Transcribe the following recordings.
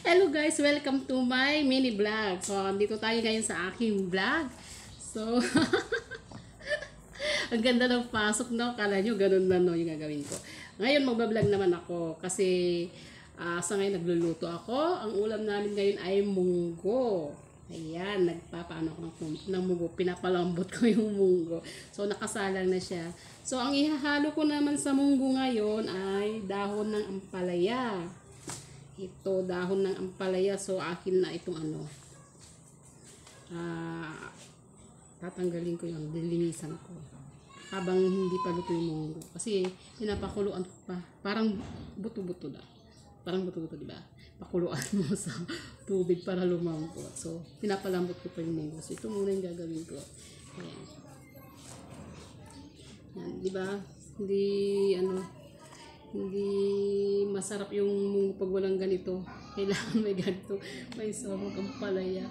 Hello guys, welcome to my mini vlog. So, andito tayo ngayon sa aking vlog. So, ang ganda ng pasok, no? Kala nyo, ganun na, no, yung gagawin ko. Ngayon, magbablog naman ako kasi sa ngayon nagluluto ako. Ang ulam namin ngayon ay munggo. Ayan, nagpapaano ko ng munggo. Pinapalambot ko yung munggo. So, nakasalang na siya. So, ang ihahalo ko naman sa munggo ngayon ay dahon ng ampalaya. Ito, dahon ng ampalaya. So, akin na itong ano. Tatanggalin ko yung dilinisan ko. Habang hindi pa luto yung munggo. Kasi, pinapakuluan ko pa. Parang buto-buto na. Parang buto-buto, diba? Pakuluan mo sa tubig para lumambot. So, pinapalambot ko pa yung munggo. So, ito muna yung gagawin ko. Ayan. Yan, diba? Hindi masarap yung munggo pag walang ganito. Kailangan may ganito. May sabog ang palaya.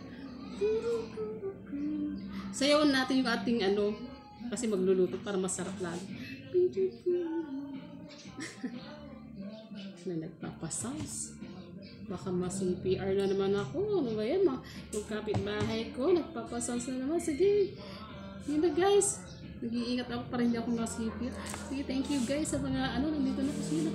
Sayawan natin yung ating ano. Kasi magluluto para masarap lang. Na nagpapasounds. Baka ma-CPR na naman ako. Ano ba yan? Yung kapitbahay ko, nagpapasounds na naman. Sige. Yun na guys. Nag-iingat ako para hindi ako ma-CPR. Sige, thank you guys sa mga ano. Nandito na kasi.